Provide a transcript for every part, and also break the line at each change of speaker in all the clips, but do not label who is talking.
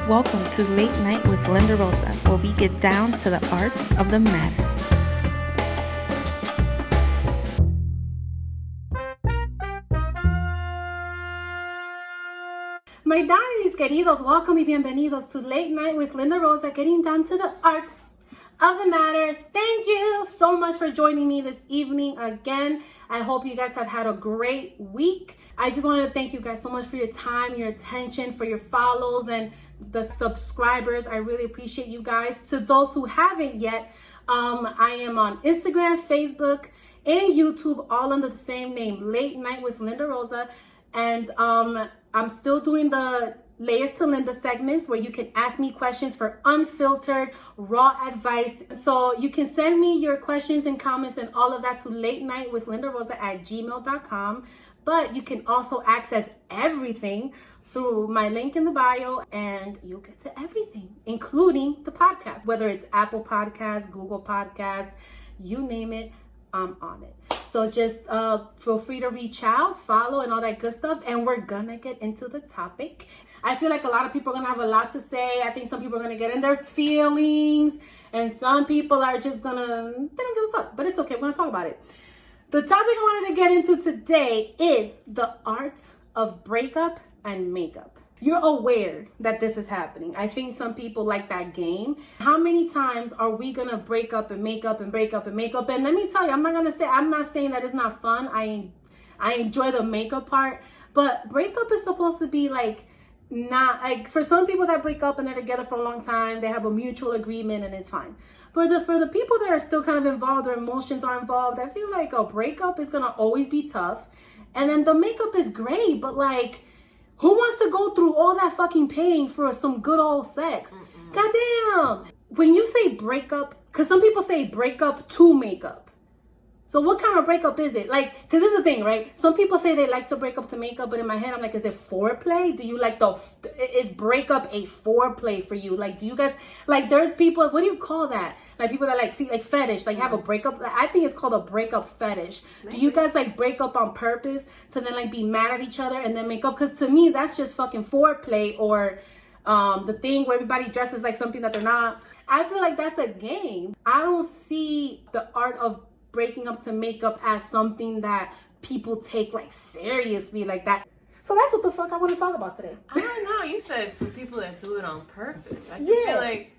Welcome to Late Night with Linda Rosa, where we get down to the arts of the matter.
My darlings queridos, welcome y bienvenidos to Late Night with Linda Rosa, getting down to the arts of the matter. Thank you so much for joining me this evening again. I hope you guys have had a great week. I just wanted to thank you guys so much for your time, your attention, for your follows, and the subscribers. I really appreciate you guys. To those who haven't yet, I am on Instagram, Facebook, and YouTube, all under the same name, Late Night with Linda Rosa. And I'm still doing the Layers to Linda segments where you can ask me questions for unfiltered, raw advice. So you can send me your questions and comments and all of that to latenightwithlindarosa@gmail.com. But you can also access everything through my link in the bio, and you'll get to everything, including the podcast, whether it's Apple Podcasts, Google Podcasts, you name it, I'm on it. So just feel free to reach out, follow, and all that good stuff. And we're gonna get into the topic. I feel like a lot of people are gonna have a lot to say. I think some people are gonna get in their feelings, and some people are just they don't give a fuck. But it's okay, we're gonna talk about it. The topic I wanted to get into today is the art of breakup and makeup. You're aware that this is happening. I think some people like that game. How many times are we gonna break up and make up and break up and make up? And let me tell you, I'm not saying that it's not fun. I enjoy the makeup part, but breakup is supposed to be not like, for some people that break up and they're together for a long time, they have a mutual agreement and it's fine. For the people that are still kind of involved, their emotions are involved, I feel like a breakup is gonna always be tough. And then the makeup is great, but who wants to go through all that fucking pain for some good old sex? Goddamn. When you say breakup, because some people say breakup to makeup. So what kind of breakup is it? Because this is the thing, right? Some people say they like to break up to makeup, but in my head, I'm like, is it foreplay? Do you is breakup a foreplay for you? Do you guys, there's people, what do you call that? People that fetish, have a breakup. I think it's called a breakup fetish. Maybe. Do you guys break up on purpose to then be mad at each other and then make up? Because to me, that's just fucking foreplay, or the thing where everybody dresses like something that they're not. I feel like that's a game. I don't see the art of breaking up to makeup as something that people take seriously like that. So that's what the fuck I want to talk about today.
I don't know. You said for people that do it on purpose. I just feel like...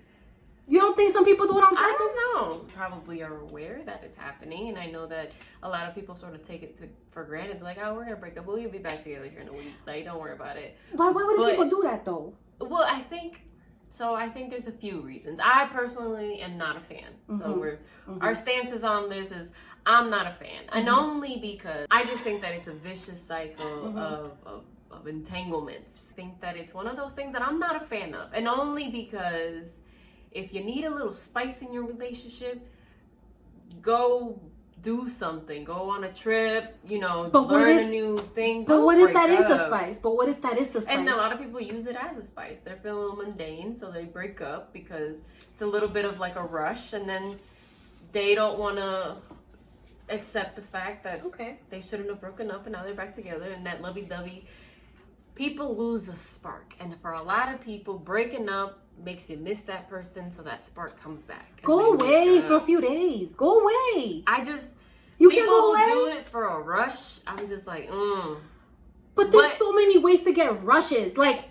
You don't think some people do it on purpose?
I don't know. Probably are aware that it's happening, and I know that a lot of people sort of take it for granted. They're like, oh, we're going to break up. We'll be back together here in a week. Don't worry about it.
Why would people do that, though?
Well, I think there's a few reasons. I personally am not a fan. Mm-hmm. So our stances on this is I'm not a fan. Mm-hmm. And only because I just think that it's a vicious cycle of entanglements. I think that it's one of those things that I'm not a fan of. And only because if you need a little spice in your relationship, go do something. Go on a trip, learn a new thing.
But what if that is the spice?
And a lot of people use it as a spice. They're feeling a little mundane, so they break up because it's a little bit of a rush, and then they don't want to accept the fact that they shouldn't have broken up and now they're back together, and that lovey-dovey. People lose a spark, and for a lot of people, breaking up makes you miss that person, so that spark comes back.
Go away for a few days. Go away.
You can't go away. People do it for a rush. I'm just
But there's so many ways to get rushes. Let's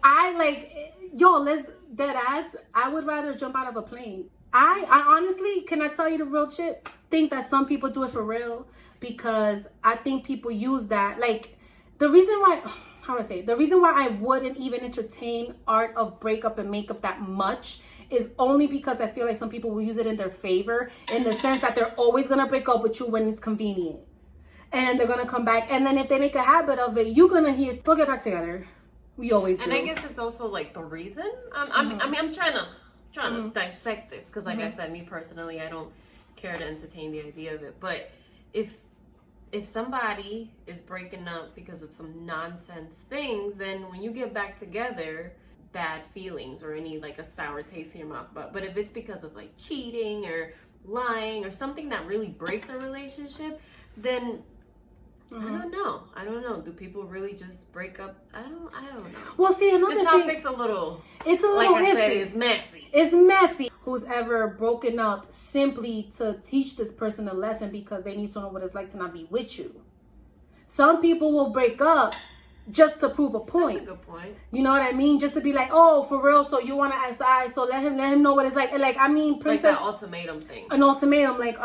dead ass. I would rather jump out of a plane. I honestly, can I tell you the real shit? Think that some people do it for real, because I think people use that. The reason why I wouldn't even entertain art of breakup and makeup that much is only because I feel like some people will use it in their favor, in the sense that they're always going to break up with you when it's convenient. And they're going to come back. And then if they make a habit of it, you're going to hear, we'll get back together. We always do.
And I guess it's also the reason. I'm trying to dissect this, because I said, me personally, I don't care to entertain the idea of it. But if somebody is breaking up because of some nonsense things, then when you get back together, bad feelings or any a sour taste in your mouth. But if it's because of cheating or lying or something that really breaks a relationship, then I don't know. Do people really just break up? I don't know.
Well, see, another
this topic's a little,
it's a little
like I
iffy.
said, it's messy.
It's messy. Who's ever broken up simply to teach this person a lesson because they need to know what it's like to not be with you? Some people will break up just to prove a point.
That's a good point.
You know what I mean? Just to be like, oh, for real, so you want to ask, so let him know what it's like. And like, I mean,
Princess, like that ultimatum thing.
An ultimatum, like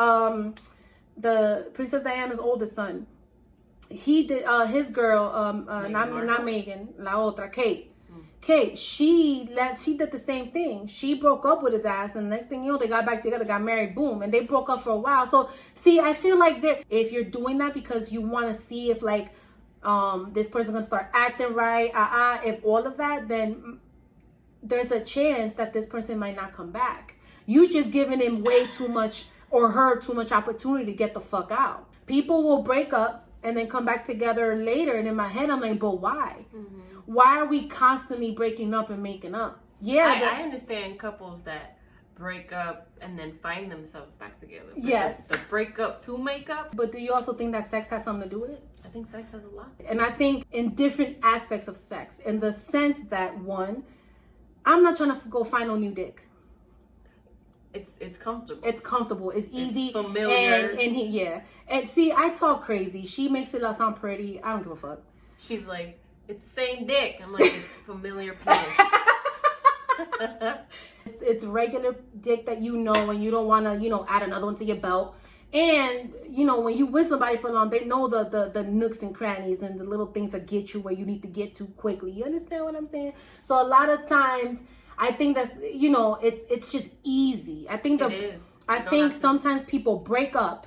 the Princess Diana's oldest son. He did his girl, not Megan, la otra, Kate. Kate, she did the same thing. She broke up with his ass, and the next thing you know, they got back together, got married, boom, and they broke up for a while. So, see, I feel like that if you're doing that because you want to see if like this person's gonna start acting right, if all of that, then there's a chance that this person might not come back. You just giving him way too much or her too much opportunity to get the fuck out. People will break up and then come back together later, and in my head, I'm like, but why? Mm-hmm. Why are we constantly breaking up and making up? Yeah,
I understand couples that break up and then find themselves back together.
Yes.
The break up to make up.
But do you also think that sex has something to do with it?
I think sex has a lot to do with it.
And I think in different aspects of sex, in the sense that, one, I'm not trying to go find no new dick.
It's comfortable.
It's comfortable. It's easy.
It's familiar.
And And see, I talk crazy. She makes it sound pretty. I don't give a fuck.
She's like, it's the same dick. I'm like, it's familiar penis.
It's regular dick that you know, and you don't want to, add another one to your belt. And, when you with somebody for long, they know the nooks and crannies and the little things that get you where you need to get to quickly. You understand what I'm saying? So a lot of times, I think that's, it's just easy. I think
it is.
I think sometimes people break up,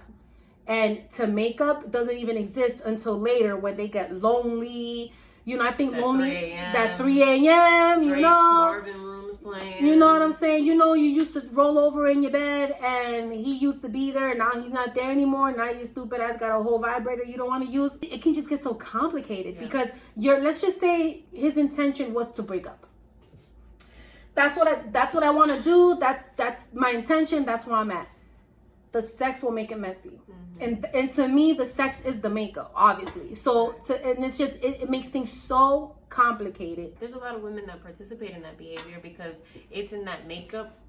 and to make up doesn't even exist until later when they get lonely. I think that lonely,
3 a.m.
that 3 a.m.,
Drake's Marvin rooms playing.
You know what I'm saying? You used to roll over in your bed and he used to be there, and now he's not there anymore. Now your stupid ass got a whole vibrator you don't want to use. It can just get so complicated because let's just say his intention was to break up. That's what I want to do. That's my intention. That's where I'm at. The sex will make it messy. Mm-hmm. And to me, the sex is the makeup, obviously. So, and it's just, it makes things so complicated.
There's a lot of women that participate in that behavior because it's in that makeup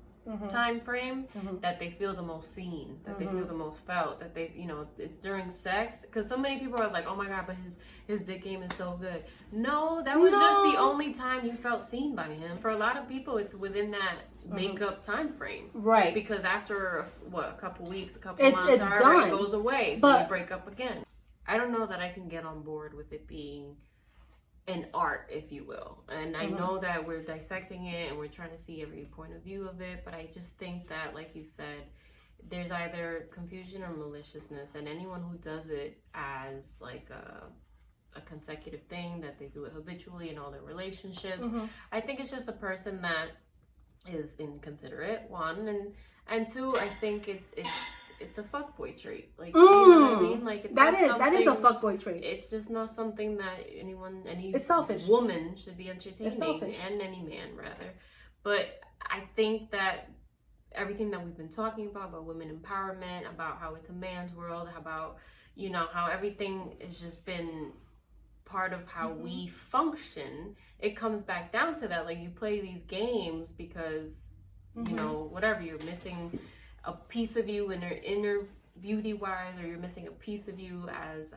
time frame that they feel the most seen, that they feel the most felt, that they, it's during sex. Because so many people are like, oh my God, but his dick game is so good. No, that was just the only time you felt seen by him. For a lot of people, it's within that makeup time frame,
right?
Because after a couple weeks, a couple months,
it's done.
It goes away, so you break up again. I don't know that I can get on board with it being an art, if you will, and I know that we're dissecting it and we're trying to see every point of view of it, but I just think that, like you said, there's either confusion or maliciousness, and anyone who does it as like a consecutive thing, that they do it habitually in all their relationships, I think it's just a person that is inconsiderate, one, and two, I think it's a fuckboy trait. Like, you know what I mean? Like, it's that is a fuckboy trait. It's just not something that any
it's selfish.
Woman should be entertaining,
it's selfish.
And any man rather. But I think that everything that we've been talking about women empowerment, about how it's a man's world, about how everything has just been part of how we function, it comes back down to that. Like, you play these games because whatever, you're missing a piece of you in your inner beauty wise, or you're missing a piece of you as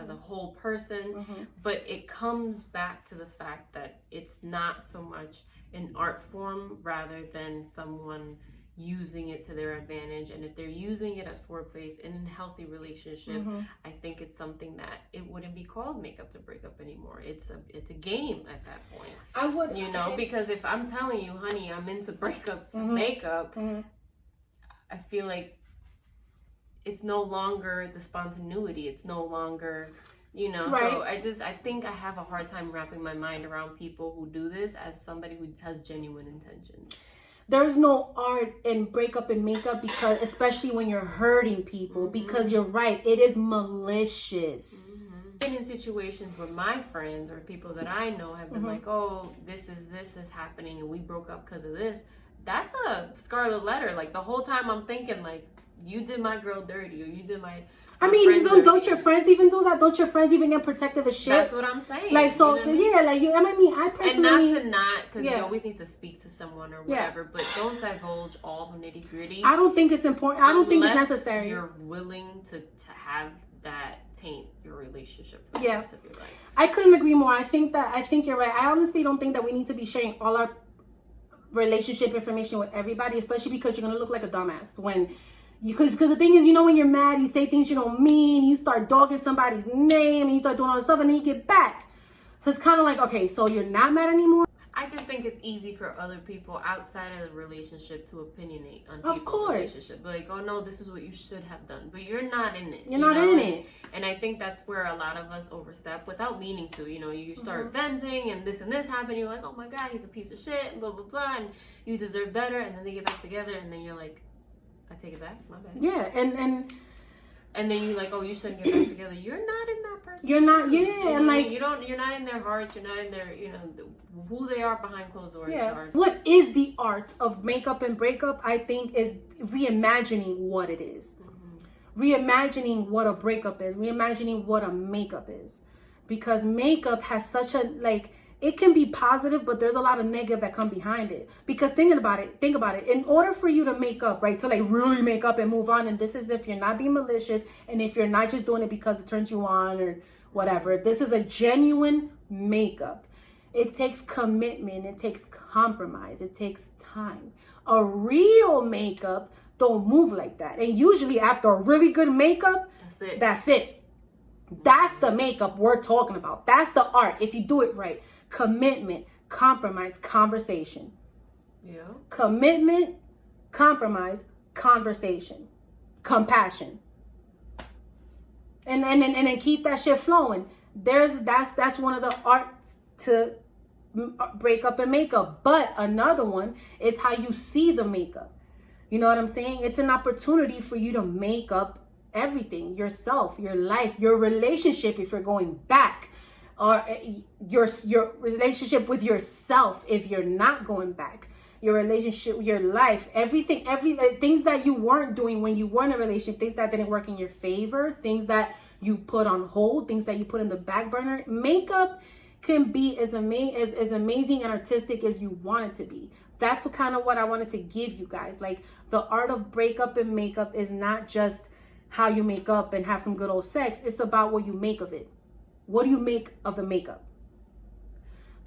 a whole person. But it comes back to the fact that it's not so much an art form rather than someone using it to their advantage. And if they're using it as foreplay in a healthy relationship, I think it's something that it wouldn't be called makeup to break up anymore. It's a game at that point.
I would,
because if I'm telling you, honey, I'm into breakup to makeup, I feel like it's no longer the spontaneity. It's no longer, right. So I think I have a hard time wrapping my mind around people who do this as somebody who has genuine intentions.
There's no art in breakup and makeup, because especially when you're hurting people, because you're right, it is malicious.
Been in situations where my friends or people that I know have been like, oh, this is happening and we broke up because of this. That's a scarlet letter. Like, the whole time I'm thinking, like, you did my girl dirty, or you did my.
I mean, don't your friends even do that? Don't your friends even get protective of shit?
That's what I'm saying.
Like, so, you know what I mean? Yeah, like, you, I mean, I personally...
And because you always need to speak to someone or whatever, but don't divulge all the nitty-gritty.
I don't think it's important. I don't think it's necessary.
You're willing to have that taint your relationship for the rest of your life.
I couldn't agree more. I think you're right. I honestly don't think that we need to be sharing all our relationship information with everybody, especially because you're going to look like a dumbass when... Because the thing is, you know, when you're mad, you say things you don't mean, you start dogging somebody's name, and you start doing all this stuff, and then you get back. So it's kind of like, okay, so you're not mad anymore?
I just think it's easy for other people outside of the relationship to opinionate on
people's
relationship. Like, oh no, this is what you should have done. But you're not in it.
You're not in it.
And I think that's where a lot of us overstep without meaning to. You know, you start venting and this happened. You're like, oh my God, he's a piece of shit, and blah, blah, blah. And you deserve better. And then they get back together and then you're like, I take it back. My bad.
Yeah,
and then you're like, oh, you shouldn't get back together. You're not in that person.
You're not, and like
you're not in their hearts. You're not in their, you know, who they are behind closed doors.
Yeah. What is the art of makeup and breakup? I think is reimagining what it is, reimagining what a breakup is, reimagining what a makeup is, because makeup has such a it can be positive, but there's a lot of negative that come behind it. Because think about it. In order for you to make up, right, to like really make up and move on, and this is if you're not being malicious, and if you're not just doing it because it turns you on or whatever. If this is a genuine makeup, it takes commitment, it takes compromise, it takes time. A real makeup don't move like that. And usually after a really good makeup, that's it. That's the makeup we're talking about. That's the art. If you do it right. Commitment, compromise, conversation.
Yeah.
Commitment, compromise, conversation, compassion. And then keep that shit flowing. That's one of the arts to break up and makeup. But another one is how you see the makeup. You know what I'm saying? It's an opportunity for you to make up everything, yourself, your life, your relationship if you're going back. Or your relationship with yourself if you're not going back, your relationship, your life, everything, things that you weren't doing when you were in a relationship, things that didn't work in your favor, things that you put on hold, things that you put in the back burner. Makeup can be as amazing and artistic as you want it to be. That's what I wanted to give you guys. Like, the art of breakup and makeup is not just how you make up and have some good old sex. It's about what you make of it. What do you make of the makeup?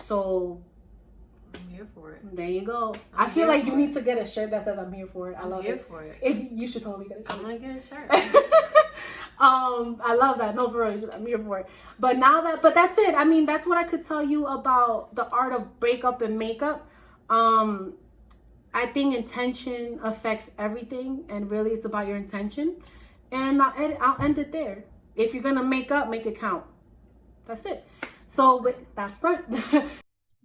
So,
I'm here for it.
There you go. I feel like you need to get a shirt that says "I'm here for it." I love it.
I'm here for it.
If you should totally get a shirt.
I'm gonna get a shirt.
I love that. No, for real, I'm here for it. But that's it. I mean, that's what I could tell you about the art of breakup and makeup. I think intention affects everything, and really, it's about your intention. And I'll end it there. If you're gonna make up, make it count. That's it. So that's fun.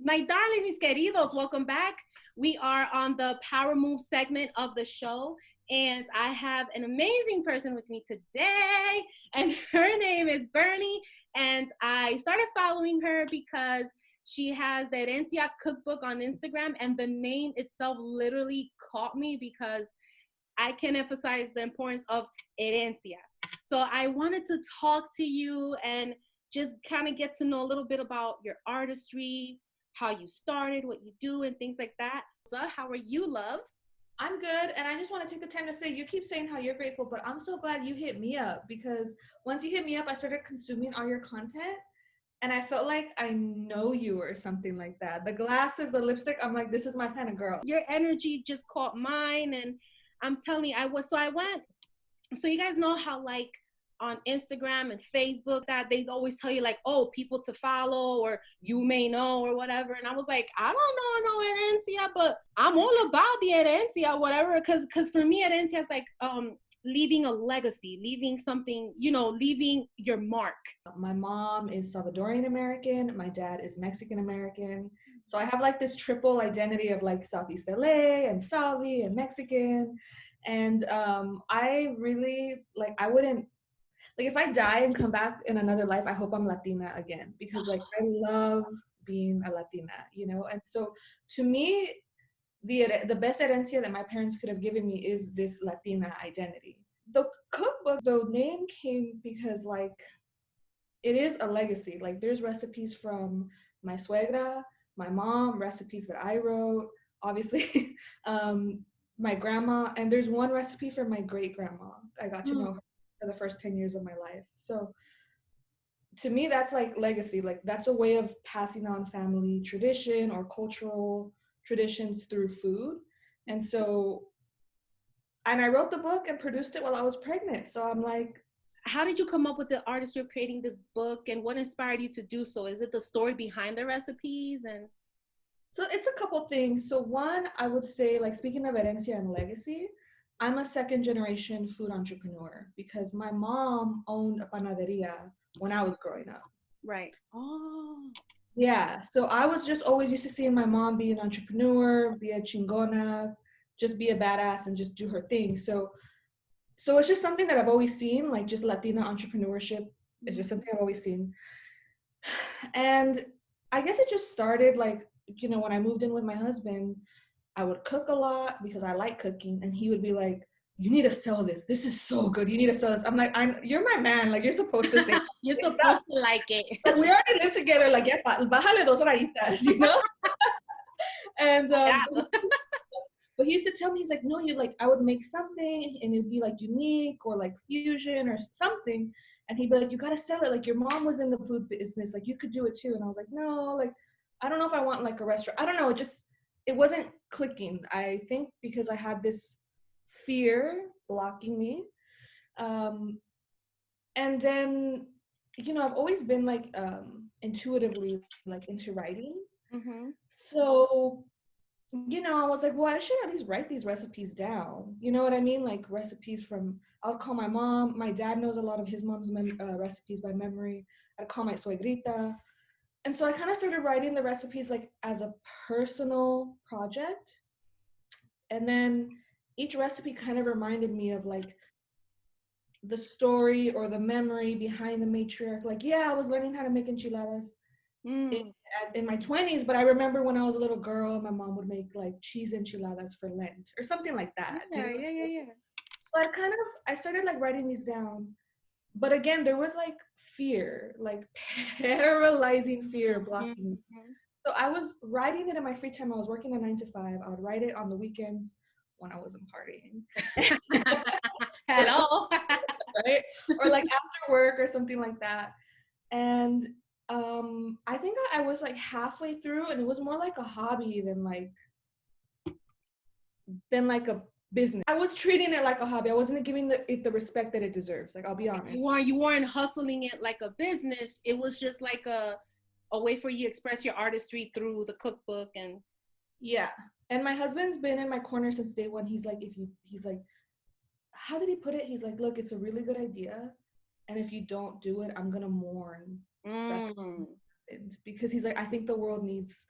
My darling, mis queridos, welcome back. We are on the Power Move segment of the show, and I have an amazing person with me today, and her name is Bernie, and I started following her because she has the Herencia cookbook on Instagram, and the name itself literally caught me because I can emphasize the importance of herencia. So I wanted to talk to you and just kind of get to know a little bit about your artistry, how you started, what you do, and things like that. How are you, love?
I'm good, and I just want to take the time to say, you keep saying how you're grateful, but I'm so glad you hit me up, because once you hit me up, I started consuming all your content, and I felt like I know you or something like that. The glasses, the lipstick, I'm like, this is my kind of girl.
Your energy just caught mine, and I'm telling you, I went, so you guys know how like on Instagram and Facebook that they always tell you like, oh, people to follow or you may know or whatever. And I was like, I don't know herencia, but I'm all about the herencia, whatever. Cause for me, herencia is like leaving a legacy, leaving something, leaving your mark.
My mom is Salvadorian American. My dad is Mexican American. So I have like this triple identity of like Southeast LA and Salvi and Mexican. And I really I wouldn't, if I die and come back in another life, I hope I'm Latina again, because I love being a Latina, And so to me, the best herencia that my parents could have given me is this Latina identity. The cookbook, the name came because like it is a legacy. Like there's recipes from my suegra, my mom, recipes that I wrote, obviously, my grandma, and there's one recipe from my great grandma. I got to know her for the first 10 years of my life. So to me, that's like legacy. Like that's a way of passing on family tradition or cultural traditions through food. And so, and I wrote the book and produced it while I was pregnant. So I'm like,
how did you come up with the artistry of creating this book, and what inspired you to do so? Is it the story behind the recipes? And
so it's a couple things. So one, I would say, like speaking of herencia and legacy, I'm a second generation food entrepreneur because my mom owned a panaderia when I was growing up.
right. Oh.
Yeah, so I was just always used to seeing my mom be an entrepreneur, be a chingona, just be a badass and just do her thing. So it's just something that I've always seen, like just Latina entrepreneurship is just something I've always seen. And I guess it just started like, you know, when I moved in with my husband, I would cook a lot because I like cooking, and he would be like, "You need to sell this. This is so good. You need to sell this." I'm like, "You're my man. Like you're supposed to say."
You're supposed to like it.
Like we already live together. Like, yeah, bájale 2 rayitas, you know. And but he used to tell me, he's like, "No, you like." I would make something, and it'd be like unique or like fusion or something, and he'd be like, "You gotta sell it. Like your mom was in the food business. Like you could do it too." And I was like, "No, like I don't know if I want like a restaurant. I don't know. It wasn't clicking. I think because I had this fear blocking me. And then, you know, I've always been like intuitively like into writing.
Mm-hmm.
So, you know, I was like, well, I should at least write these recipes down. You know what I mean? Like recipes from, I'll call my mom. My dad knows a lot of his mom's recipes by memory. I'd call my suegrita. And so I kind of started writing the recipes like as a personal project. And then each recipe kind of reminded me of like the story or the memory behind the matriarch. Like, yeah, I was learning how to make enchiladas in my 20s, but I remember when I was a little girl, my mom would make like cheese enchiladas for Lent or something like that.
Yeah, yeah.
So I started like writing these down. But again, there was like fear, like paralyzing fear blocking me. So I was writing it in my free time. I was working a 9 to 5. I would write it on the weekends when I wasn't partying.
Hello.
Right? Or like after work or something like that. And I think I was like halfway through, and it was more like a hobby than like a business. I was treating it like a hobby. I wasn't giving it the respect that it deserves. Like, I'll be honest.
You weren't hustling it like a business. It was just like a way for you to express your artistry through the cookbook. And
yeah. And my husband's been in my corner since day one. He's like, how did he put it? He's like, look, it's a really good idea, and if you don't do it, I'm gonna mourn. Because he's like, I think the world needs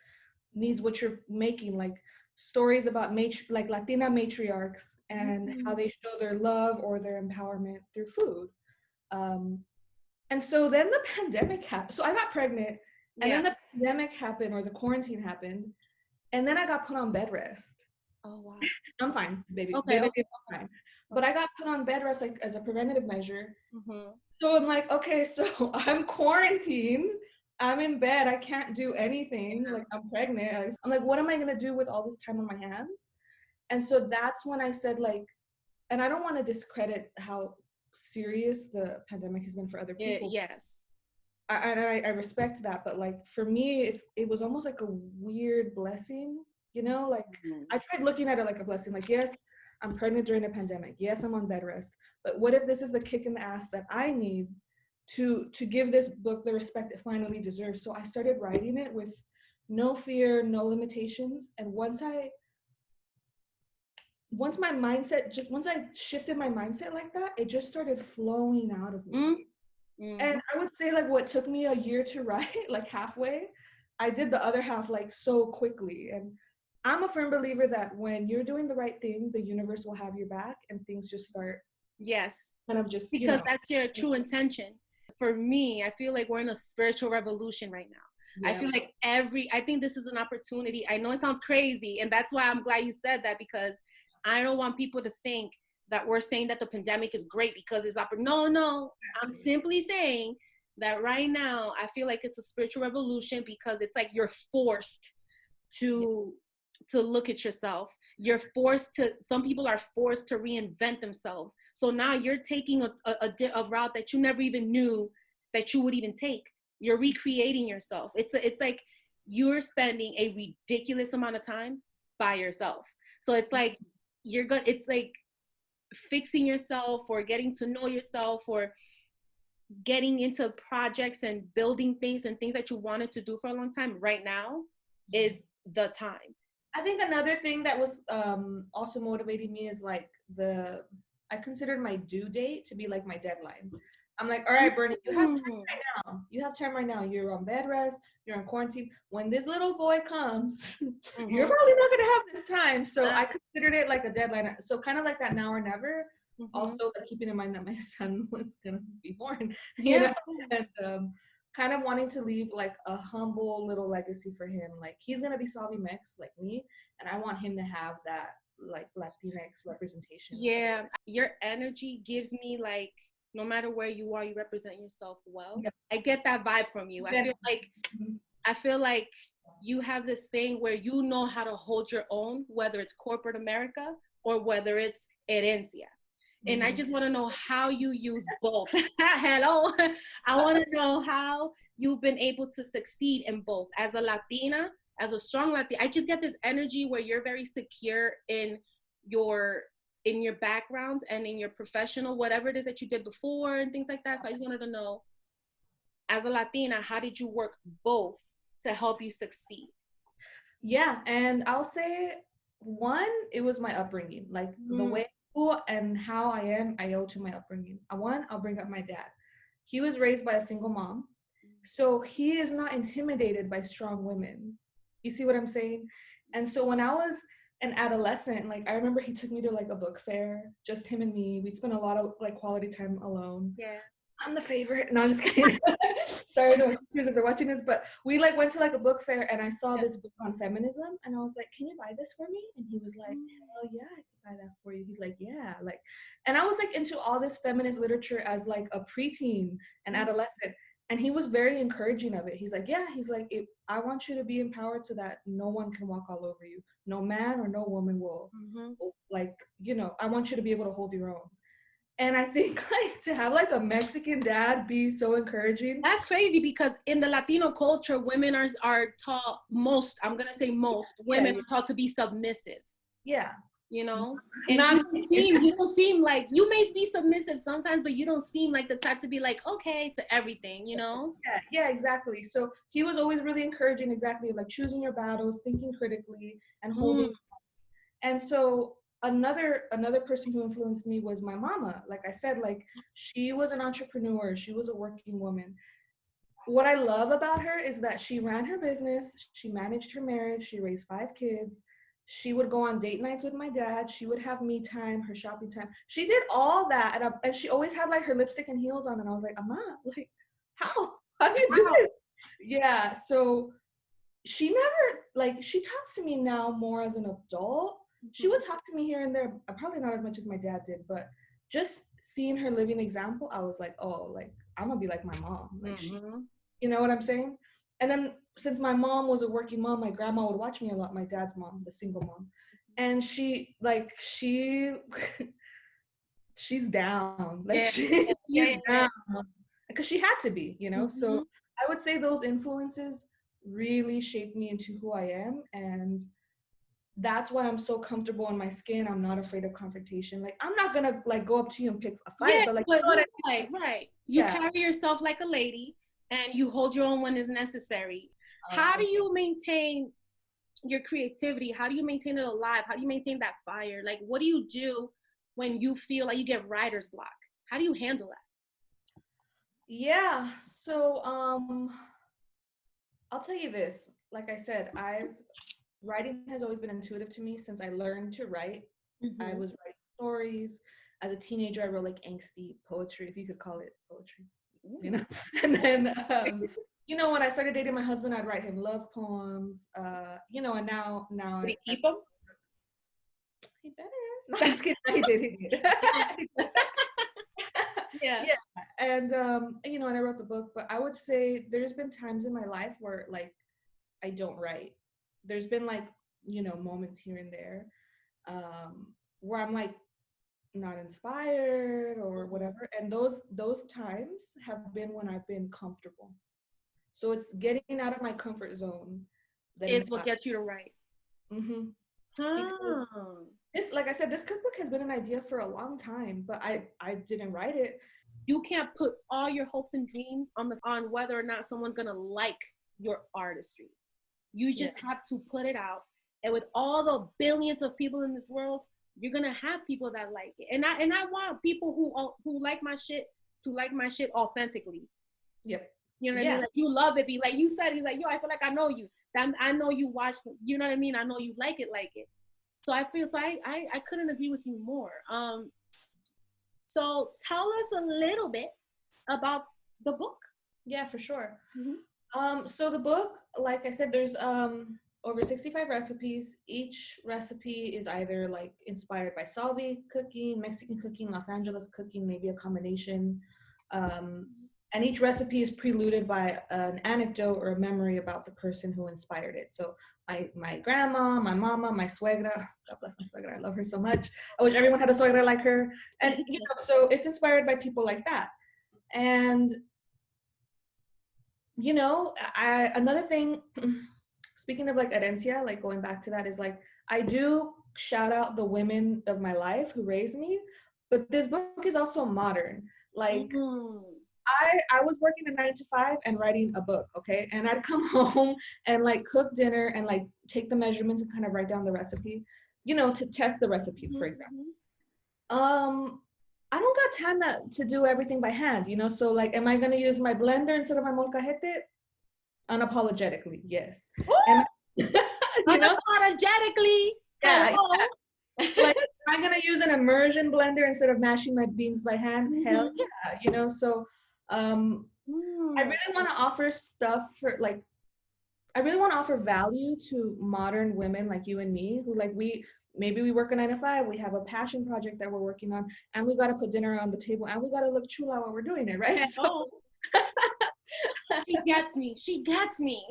what you're making, like stories about like Latina matriarchs and how they show their love or their empowerment through food. And so then the pandemic happened. So I got pregnant, and then the pandemic happened, or the quarantine happened, and then I got put on bed rest.
Oh wow.
I'm fine, baby.
Okay.
I'm fine. But I got put on bed rest like as a preventative measure. So I'm like, okay, so I'm quarantined. I'm in bed. I can't do anything. Like I'm pregnant. I'm like, what am I gonna do with all this time on my hands? And so that's when I said like, and I don't want to discredit how serious the pandemic has been for other people.
Yes.
I respect that, but like for me, it was almost like a weird blessing, you know. Like I tried looking at it like a blessing. Like, yes, I'm pregnant during a pandemic. Yes, I'm on bed rest. But what if this is the kick in the ass that I need to give this book the respect it finally deserves? So I started writing it with no fear, no limitations. And once I shifted my mindset like that, it just started flowing out of me. And I would say like what took me a year to write, like halfway, I did the other half like so quickly. And I'm a firm believer that when you're doing the right thing, the universe will have your back, and things just start.
Yes.
Kind of just,
because that's your true intention. For me, I feel like we're in a spiritual revolution right now. I
Yeah.
feel like I think this is an opportunity. I know it sounds crazy, and that's why I'm glad you said that, because I don't want people to think that we're saying that the pandemic is great because it's no. I'm simply saying that right now I feel like it's a spiritual revolution, because it's like you're forced to look at yourself. You're forced to, some people are forced to reinvent themselves. So now you're taking a route that you never even knew that you would even take. You're recreating yourself. It's like you're spending a ridiculous amount of time by yourself. So it's like it's like fixing yourself, or getting to know yourself, or getting into projects and building things and things that you wanted to do for a long time. Right now is the time.
I think another thing that was also motivating me is like I considered my due date to be like my deadline. I'm like, all right, Bernie, you have time right now. You have time right now. You're on bed rest. You're on quarantine. When this little boy comes, you're probably not gonna have this time. So I considered it like a deadline. So kind of like that now or never. Also, like keeping in mind that my son was gonna be born, you know, and kind of wanting to leave like a humble little legacy for him. Like he's gonna be Salvi Mex like me, and I want him to have that like Latinx representation.
Yeah, your energy gives me like, no matter where you are, you represent yourself well. Yeah. I get that vibe from you. I feel like you have this thing where you know how to hold your own, whether it's corporate America or whether it's herencia. And I just want to know how you use both. Hello. I want to know how you've been able to succeed in both. As a Latina, as a strong Latina, I just get this energy where you're very secure in your background and in your professional, whatever it is that you did before and things like that. So I just wanted to know, as a Latina, how did you work both to help you succeed?
Yeah, and I'll say one, it was my upbringing. Like the way and how I am, I owe to my upbringing. One, I'll bring up my dad. He was raised by a single mom, so he is not intimidated by strong women. You see what I'm saying? And so when I was an adolescent, like I remember he took me to like a book fair, just him and me. We'd spend a lot of like quality time alone.
Yeah.
I'm the favorite. No, I'm just kidding. Sorry, no, if they're watching this, but we like went to like a book fair and I saw this book on feminism and I was like, can you buy this for me? And he was like, hell yeah, I can buy that for you. He's like, yeah, like, and I was like into all this feminist literature as like a preteen and adolescent. And he was very encouraging of it. He's like, yeah, he's like, I want you to be empowered so that no one can walk all over you. No man or no woman will, like, you know, I want you to be able to hold your own. And I think like to have like a Mexican dad be so encouraging.
That's crazy, because in the Latino culture, women are taught, I'm gonna say most women are taught to be submissive.
Yeah.
You know? And you don't seem like, you may be submissive sometimes, but you don't seem like the type to be like, okay, to everything, you know?
Yeah, exactly. So he was always really encouraging, exactly, like choosing your battles, thinking critically, and holding. And so another person who influenced me was my mama. Like I said, like she was an entrepreneur, she was a working woman. What I love about her is that she ran her business, she managed her marriage, she raised 5 kids, she would go on date nights with my dad, she would have me time, her shopping time, she did all that, and she always had like her lipstick and heels on, and I was like, Ama, like how do you do this? Yeah, so she never, like, she talks to me now more as an adult. She would talk to me here and there, probably not as much as my dad did, but just seeing her living example, I was like, oh, like, I'm gonna be like my mom. Like, she, you know what I'm saying? And then since my mom was a working mom, my grandma would watch me a lot, my dad's mom, the single mom. And she's down. Like, she's down. Because she had to be, you know? So I would say those influences really shaped me into who I am, and that's why I'm so comfortable in my skin. I'm not afraid of confrontation. Like, I'm not gonna like go up to you and pick a fight, but like, you know
right. You carry yourself like a lady, and you hold your own when it's necessary. How do you maintain your creativity? How do you maintain it alive? How do you maintain that fire? Like, what do you do when you feel like you get writer's block? How do you handle that?
Yeah, so I'll tell you this. Like I said, writing has always been intuitive to me since I learned to write. I was writing stories. As a teenager, I wrote like angsty poetry, if you could call it poetry, you know? And then when I started dating my husband, I'd write him love poems. And now
Did he keep them?
he better. No, I'm just kidding. He did. He did.
Yeah.
Yeah. And and I wrote the book, but I would say there's been times in my life where like I don't write. There's been like, moments here and there, where I'm like not inspired or whatever. And those times have been when I've been comfortable. So it's getting out of my comfort zone that
It's what gets you to write.
Mm-hmm.
Oh.
This, like I said, this cookbook has been an idea for a long time, but I didn't write it.
You can't put all your hopes and dreams on whether or not someone's gonna like your artistry. You just have to put it out, and with all the billions of people in this world, you're gonna have people that like it. And I want people who like my shit to like my shit authentically.
Yep.
You know what I mean? Like, you love it. Be like you said, he's like, yo, I feel like I know you. I know you watched. You know what I mean? I know you like it. So I feel I couldn't agree with you more. So tell us a little bit about the book.
Yeah, for sure.
Mm-hmm.
So the book, like I said, there's over 65 recipes. Each recipe is either like inspired by Salvi cooking, Mexican cooking, Los Angeles cooking, maybe a combination. And each recipe is preluded by an anecdote or a memory about the person who inspired it. So my grandma, my mama, my suegra, God bless my suegra, I love her so much. I wish everyone had a suegra like her. And so it's inspired by people like that. And another thing, speaking of like herencia, like going back to that, is like I do shout out the women of my life who raised me, but this book is also modern. Like I was working a 9 to 5 and writing a book, okay? And I'd come home and like cook dinner and like take the measurements and kind of write down the recipe, to test the recipe, for example. I don't got time to do everything by hand, so like, am I going to use my blender instead of my molcajete? Unapologetically, yes.
Unapologetically.
Yeah. Like, am I going to use an immersion blender instead of mashing my beans by hand? Hell yeah, so I really want to offer stuff I really want to offer value to modern women like you and me who like maybe we work a 9 to 5, we have a passion project that we're working on, and we got to put dinner on the table and we got to look chula while we're doing it, right? So,
she gets me.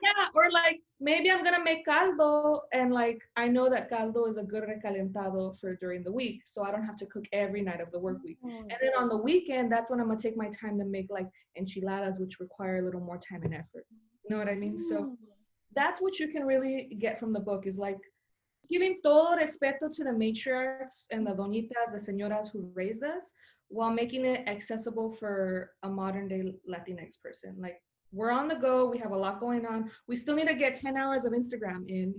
Yeah, or like maybe I'm gonna make caldo and like I know that caldo is a good recalentado for during the week, so I don't have to cook every night of the work week. And then on the weekend, that's when I'm gonna take my time to make like enchiladas, which require a little more time and effort. You know what I mean? So that's what you can really get from the book, is like giving todo respeto to the matriarchs and the doñitas, the señoras who raised us, while making it accessible for a modern day Latinx person. Like, we're on the go. We have a lot going on. We still need to get 10 hours of Instagram in.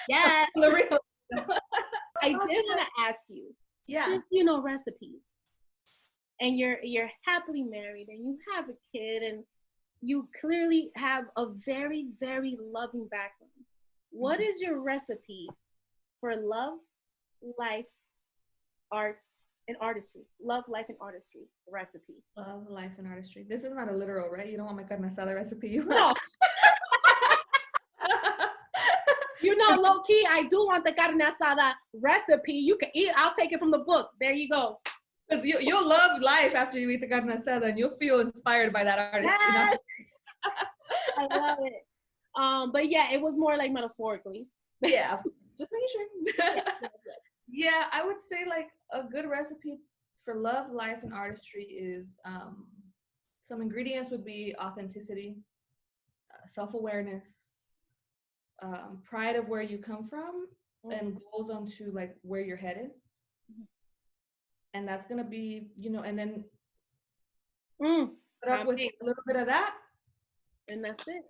Yes. I did want to ask you,
yeah,
since you know recipes and you're happily married and you have a kid and you clearly have a very, very loving background, what is your recipe for love, life, arts, and artistry? Love, life, and artistry recipe.
Love, life, and artistry. This is not a literal, right? You don't want my carne asada recipe.
No. Low key, I do want the carne asada recipe. You can eat. I'll take it from the book. There you go.
Because you'll love life after you eat the carne asada, and you'll feel inspired by that artistry.
Yes. I love it. But yeah, it was more like metaphorically.
Yeah, just making sure. Yeah, I would say like a good recipe for love, life, and artistry is some ingredients would be authenticity, self-awareness, pride of where you come from, and goals onto like where you're headed. And that's gonna be, and then put up with a little bit of that.
And that's it.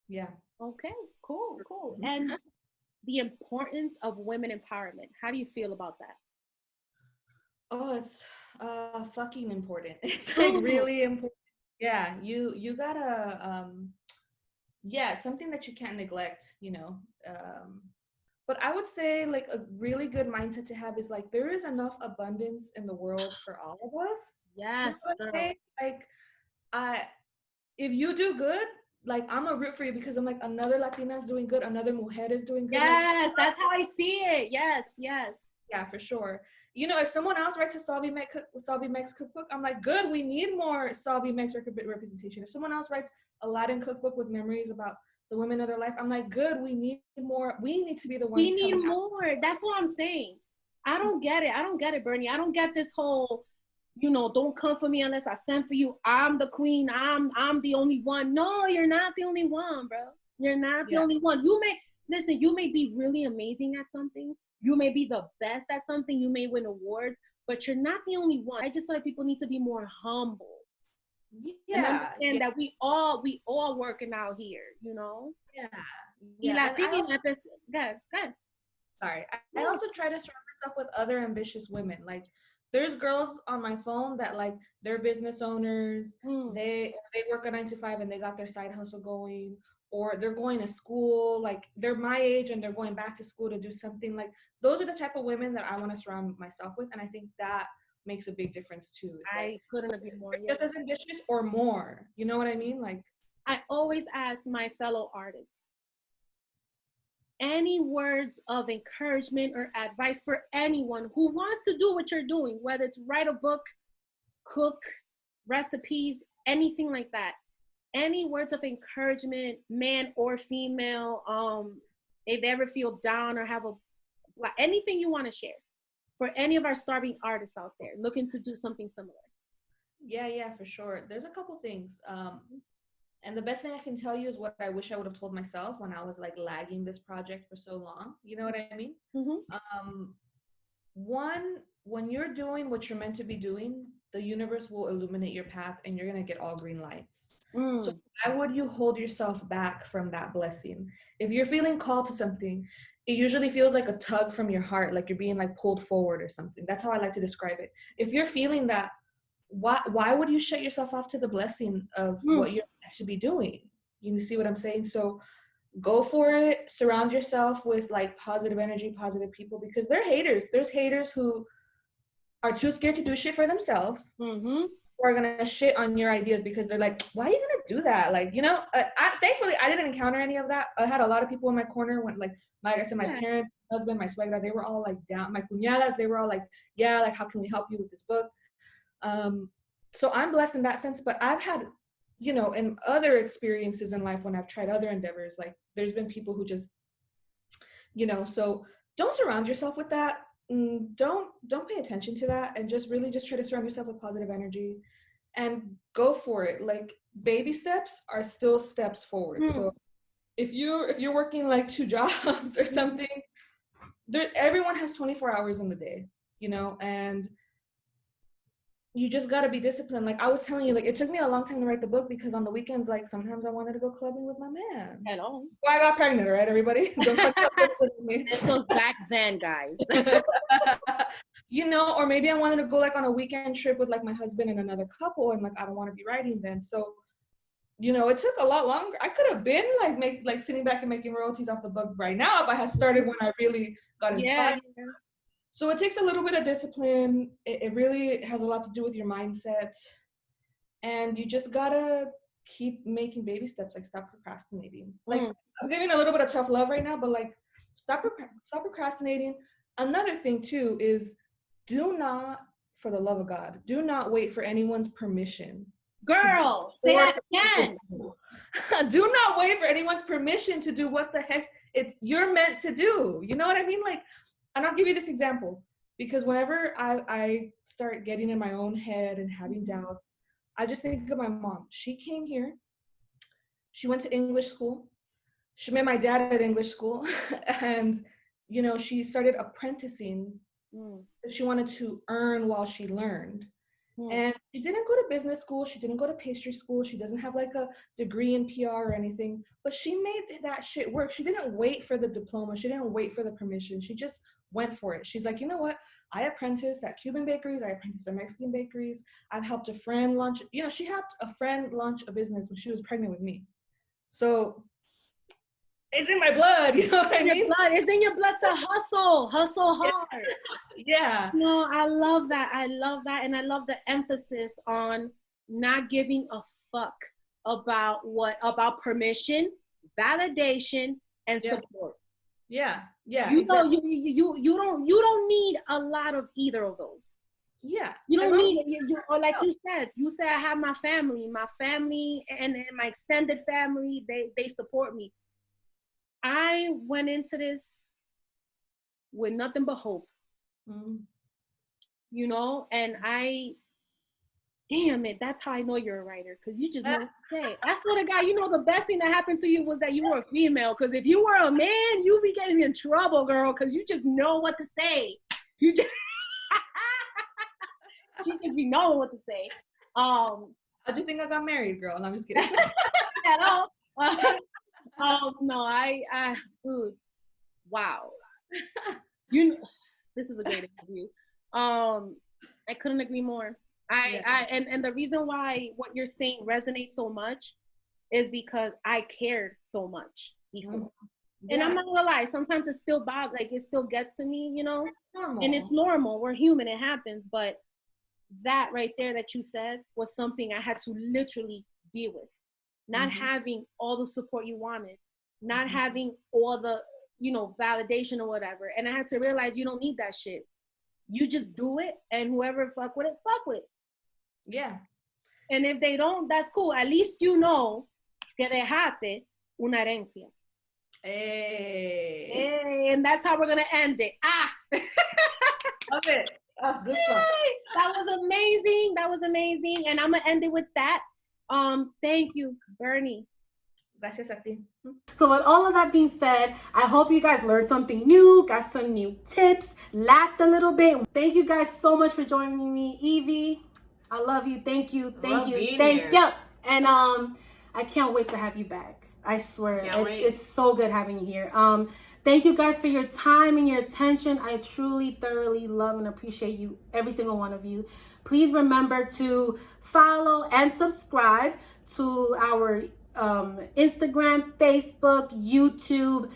Yeah.
Okay, cool. And the importance of women empowerment. How do you feel about that?
Oh, it's fucking important. It's like really important. Yeah, you gotta it's something that you can't neglect, but I would say like a really good mindset to have is like there is enough abundance in the world for all of us.
Yes.
Like if you do good, like I'm a root for you because I'm like another Latina is doing good, another mujer is doing good.
Yes, that's how I see it. Yes, yes.
Yeah, for sure. You know, if someone else writes a Salvi Mex cookbook, I'm like, good, we need more Salvi Mex representation. If someone else writes a Latin cookbook with memories about the women of their life, I'm like, good, we need more. We need to be the ones.
We need more. That's what I'm saying. I don't get it. I don't get it, Bernie. I don't get this whole, don't come for me unless I send for you. I'm the queen. I'm the only one. No, you're not the only one, bro. You're not the only one. You may be really amazing at something. You may be the best at something. You may win awards, but you're not the only one. I just feel like people need to be more humble. And understand that we all working out here,
Yeah.
Good.
Sorry. I also try to surround myself with other ambitious women. Like there's girls on my phone that like they're business owners. They work a 9 to 5 and they got their side hustle going, or they're going to school, like they're my age and they're going back to school to do something. Like those are the type of women that I want to surround myself with. And I think that makes a big difference too. It's
I couldn't agree more.
Just as ambitious or more. You know what I mean? Like
I always ask my fellow artists, any words of encouragement or advice for anyone who wants to do what you're doing, whether it's write a book, cook, recipes, anything like that. Any words of encouragement, man or female, if they ever feel down or have anything you want to share for any of our starving artists out there looking to do something similar.
Yeah, for sure. There's a couple things. And the best thing I can tell you is what I wish I would have told myself when I was like lagging this project for so long. You know what I mean? One, when you're doing what you're meant to be doing, the universe will illuminate your path and you're going to get all green lights. So why would you hold yourself back from that blessing? If you're feeling called to something, it usually feels like a tug from your heart, like you're being like pulled forward or something. That's how I like to describe it. If you're feeling that, why would you shut yourself off to the blessing of what you're meant to be doing? You see what I'm saying? So go for it. Surround yourself with like positive energy, positive people, because they're haters. There's haters who are too scared to do shit for themselves. Who are gonna shit on your ideas because they're like, why are you gonna do that? Like, thankfully I didn't encounter any of that. I had a lot of people in my corner when like I said, my parents, my husband, my suegra, they were all like down. My cuñadas, they were all like, yeah, like how can we help you with this book? So I'm blessed in that sense, but I've had, in other experiences in life when I've tried other endeavors, like there's been people who just, so don't surround yourself with that. Don't pay attention to that, and just really just try to surround yourself with positive energy and go for it. Like baby steps are still steps forward. So if you're working like 2 jobs or something, everyone has 24 hours in the day, and you just got to be disciplined. Like I was telling you, like it took me a long time to write the book because on the weekends, like sometimes I wanted to go clubbing with my man.
Hello.
Well, I got pregnant, right, everybody? Don't with me.
This was back then, guys.
Or maybe I wanted to go like on a weekend trip with like my husband and another couple, and like I don't want to be writing then. So, it took a lot longer. I could have been like sitting back and making royalties off the book right now if I had started when I really got inspired. Yeah. So it takes a little bit of discipline. It really has a lot to do with your mindset. And you just gotta keep making baby steps, like stop procrastinating. Like I'm giving a little bit of tough love right now, but like stop procrastinating. Another thing too is do not, for the love of God, do not wait for anyone's permission.
Girl, say that again.
Do not wait for anyone's permission to do what the heck you're meant to do. You know what I mean? Like, and I'll give you this example, because whenever I start getting in my own head and having doubts, I just think of my mom. She came here. She went to English school. She met my dad at English school. And, she started apprenticing. She wanted to earn while she learned. And she didn't go to business school. She didn't go to pastry school. She doesn't have like a degree in PR or anything, but she made that shit work. She didn't wait for the diploma. She didn't wait for the permission. She just went for it. She's like, you know what? I apprenticed at Cuban bakeries. I apprenticed at Mexican bakeries. I've helped a friend launch, she helped a friend launch a business when she was pregnant with me. So it's in my blood, you know what I mean?
It's in your blood to hustle hard.
Yeah.
No, I love that. And I love the emphasis on not giving a fuck about permission, validation, and support.
Yeah. Yeah.
You
Exactly.
know, you don't need a lot of either of those.
Yeah.
You don't need or like you said I have my family and my extended family, they support me. I went into this with nothing but hope. You know, and damn it, that's how I know you're a writer, because you just know what to say. I swear to God, you know, the best thing that happened to you was that you were a female, because if you were a man, you'd be getting in trouble, girl, because you just know what to say. You just she just be knowing what to say.
How do you think I got married, girl? And I'm just kidding.
Hello. No, I dude, wow. This is a great interview. I couldn't agree more. And the reason why what you're saying resonates so much is because I cared so much before. And I'm not gonna lie, sometimes it still it still gets to me, you know. And it's normal. We're human, it happens. But that right there that you said was something I had to literally deal with. Not having all the support you wanted, not having all the, you know, validation or whatever. And I had to realize you don't need that shit. You just do it, and whoever fuck with it, fuck with it.
Yeah.
And if they don't, that's cool. At least you know que dejaste una herencia. Hey, and that's how we're gonna end it.
Love it. Oh, good stuff.
That was amazing. And I'm gonna end it with that. Thank you, Bernie.
Gracias a ti.
So with all of that being said, I hope you guys learned something new, got some new tips, laughed a little bit. Thank you guys so much for joining me. Evie, I love you. Thank you. Thank you. And I can't wait to have you back. I swear. It's so good having you here. Thank you guys for your time and your attention. I truly, thoroughly love and appreciate you, every single one of you. Please remember to follow and subscribe to our Instagram, Facebook, YouTube.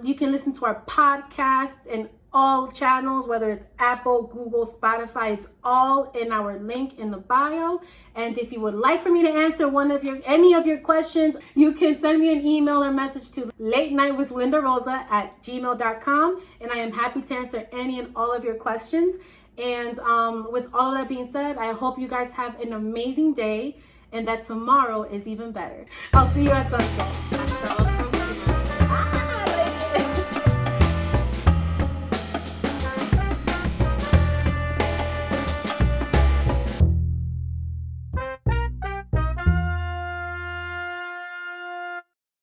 You can listen to our podcast and all channels, whether it's Apple, Google, Spotify. It's all in our link in the bio. And if you would like for me to answer any of your questions, you can send me an email or message to latenightwithlindarosa@gmail.com, and I am happy to answer any and all of your questions. And with all of that being said, I hope you guys have an amazing day and that tomorrow is even better. I'll see you at sunset.